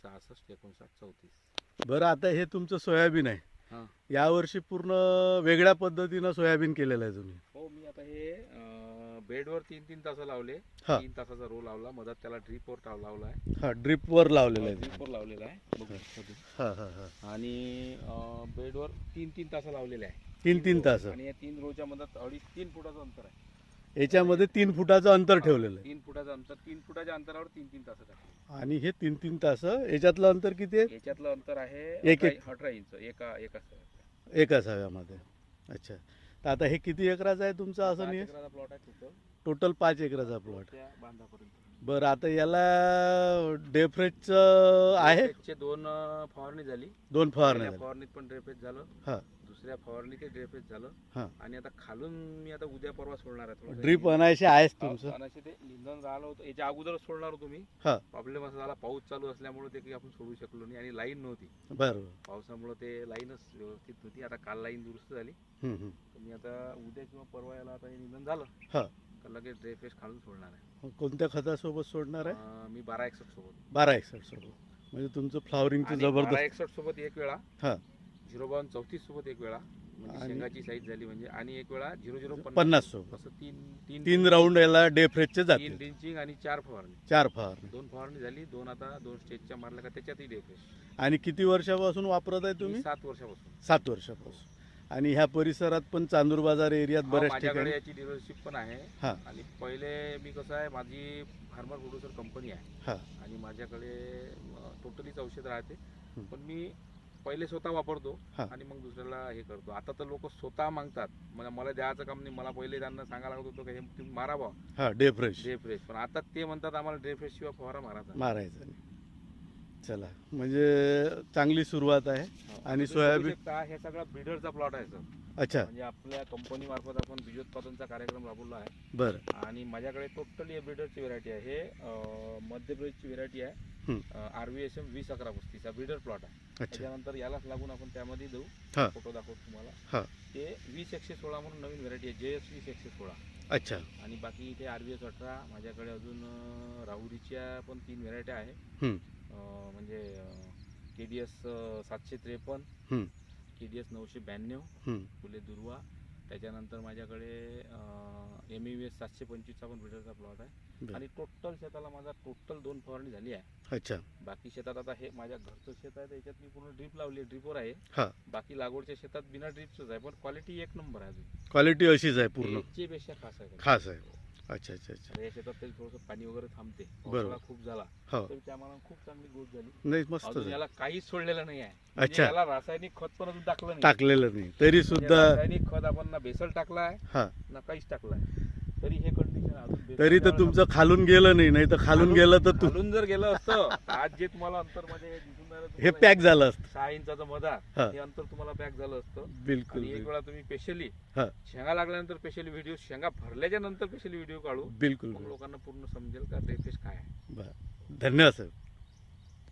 66 59 34. बरं, आता हे तुमचं सोयाबीन आहे. हां. यावर्षी पूर्ण वेगळ्या पद्धतीनं सोयाबीन केलेलं आहे तुम्ही. हो, मी आता हे बेडवर 3-3 तास लावले. हा. 3 तासाचा रो लावला, मधात त्याला ड्रीपवर लावला आहे. हा, ड्रिपवर लावलेलं आहे. ड्रीपवर लावलेला आहे बघू शकता हा हा हा. तुम्ही. आणि बेडवर 3-3 तास लावलेले आहे. 3-3 तास. आणि या 3 रोच्या मधात 2.5-3 फुटाचं अंतर आहे. याच्यामध्ये 3 फुटाचं अंतर ठेवलेलं आहे. 3 फुटाचं अंतर, 3 फुटाच्या अंतरावर 3-3 तास टाकले. आणि हे 3-3 तास याच्यातलं अंतर किती आहे? याच्यातलं अंतर आहे एक- 18 इंच एका एका साव्यामध्ये. अच्छा, तर आता हे किती एकराचं आहे तुमचं असं नाही? प्लॉट आहे टोटल. टोटल 5 एकराचा प्लॉट. त्या बांधापर्यंत. बरं, आता याला डेफ्रेजचं आहे? ड्रेपेजचे 2 फवारणी झाली. 2 फवारण्या पहिल्या झाल्या. फवारणीत पण ड्रेपेज झालं. हा. दुसऱ्या फवारणीत ते ड्रेपेज झालं. हा. आणि आता खालून मी आता उद्या परवा सोडणार आहे थोडं. ड्रीप आणायचे आहेच तुमचं? अनाशी ते निंदन झालं होतं, याच्या अगोदरच सोडणार होतो मी. हा. प्रॉब्लेम असा झाला, पाऊस चालू असल्यामुळे ते काही आपण सोडू शकलो नाही. आणि लाईन नव्हती, बरं. पावसामुळे ते लाईनच व्यवस्थित नव्हती. आता काल लाईन दुरुस्त झाली. हम्म. तर मी आता उद्या किंवा परवा याला आता हे निंदन झालं हा. तर लगेच ड्रेपेज खालून सोडणार आहे. कोणत्या खतासोबत सोडणार आहे? मी 1261 सोबत. 1261 सोबत. म्हणजे तुमचं फ्लॉवरिंगचं आणि जबरदस्त. 1261 सोबत एक वेळा, हा. 052 सोबत एक वेळा, म्हणजे आणि- शेंगाची साईज झाली म्हणजे, आणि एक वेळा 0050 सोबत. असं 3 3 राऊंड याला डेफ्रेजचे जाते. 3 ड्रिंचिंग आणि 4 फवारणी. 4 फवारणी. 2 फवारणी झाली, 2 आता 2 स्टेजच्या मारल्या का त्याच्यातही डेफ्रेश. आणि किती वर्षापासून वापरत आहे तुम्ही? 7 वर्षापासून. 7 वर्षापासून. आणि ह्या परिसरात पण चांदूर बाजार एरियात बऱ्याच माझ्याकडे ठिकाणी. याची डीलरशिप पण आहे. हा. आणि पहिले मी कसं आहे, माझी फार्मर प्रोड्युसर कंपनी आहे. हा. आणि माझ्याकडे टोटलीच औषध राहते. हं. पण मी पहिले स्वतः वापरतो हा. आणि मग दुसऱ्याला हे करतो. आता तर लोक स्वतः मागतात, मला द्यायचं काम नाही. मला पहिले त्यांना सांगायला लागत होतं की हे तुम्ही मारा बा हा, डेफ्रेश ड्रेफ्रेश, पण आता ते म्हणतात आम्हाला ड्रेफ्रेश शिवाय फवारा मारायचा. मारायचं नाही. चला, म्हणजे चांगली सुरुवात आहे. आणि सोयाबीन. हे सगळा ब्रीडरचा प्लॉट आहे सर. अच्छा. म्हणजे आपल्या कंपनी मार्फत आपण बीजोत्पादनचा कार्यक्रम राबवला आहे. बरं. आणि माझ्याकडे टोटली ब्रीडरची व्हेरायटी आहे. हे मध्य प्रदेशची व्हेरायटी आहे. हं. RVSM 2011-35 ब्रीडर प्लॉट आहे. अच्छा. त्याच्यानंतर यालाच लागून आपण त्यामध्ये देऊ. हा. फोटो दाखवतो तुम्हाला. हा. ते 20-116 म्हणून नवीन व्हेरायटी आहे, JS 20-116. अच्छा. आणि बाकी इथे RVS 18. माझ्याकडे अजून राहुरीच्या पण 3 व्हेरायटी आहे. हं. म्हणजे KDS 753, हं. KDS 992, हं. फुले दुर्वा. त्याच्यानंतर माझ्याकडे MEVS 725चा पण ब्रीडरचा प्लॉट आहे. बरं. आणि टोटल शेताला माझा 2 फवारणी झाली आहे. अच्छा. बाकी शेतात आता हे माझ्या घरचं शेत आहे, त्याच्यात मी पूर्ण ड्रीप लावली, ड्रीपवर आहे. हा. बाकी लागवडच्या शेतात बिना ड्रीपचंच आहे, पण क्वालिटी एक नंबर आहे. अजून क्वालिटी अशीच आहे पूर्ण. पेक्षा खास आहे. खास आहे. अच्छा अच्छा अच्छा. आता या शेतात तरी थोडंसं पाणी वगैरे थांबते. बरोबर. पावसाळा खूप झाला हो. तरी त्या मानाने खूप चांगली ग्रोथ झाली. नाही, मस्त अजून आहे. याला काहीच सोडलेलं नाही आहे. अच्छा. म्हणजे याला रासायनिक खत पण अजून टाकलं नाही. टाकलेलं नाही तरी म्हणजे सुद्धा. रासायनिक खत आपण ना बेसल टाकलाय हा. ना काहीच टाकलाय, तरी हे कंडिशन अजून बेसल तरी तर द्यावं तुमचं खालून गेलं नाही, नाही तर खालून गेलं तर तू खालून जर गेलं असतं, आज जे तुम्हाला अंतर मध्ये हे दिसून राहिलं, हे तुम्हाला पॅक झालं असतं. 6 इंचाचं मधार, हा. हे अंतर तुम्हाला पॅक झालं असतं. बिलकुल आणि एक बिलकुल. वेळा तुम्ही स्पेशली हा. शेंगा लागल्यानंतर स्पेशली व्हिडिओ, शेंगा भरल्याच्या नंतर स्पेशली व्हिडिओ काढू, बिलकुल मग लोकांना पूर्ण समजेल का ड्रेपेज काय आहे. बरं. धन्यवाद सर.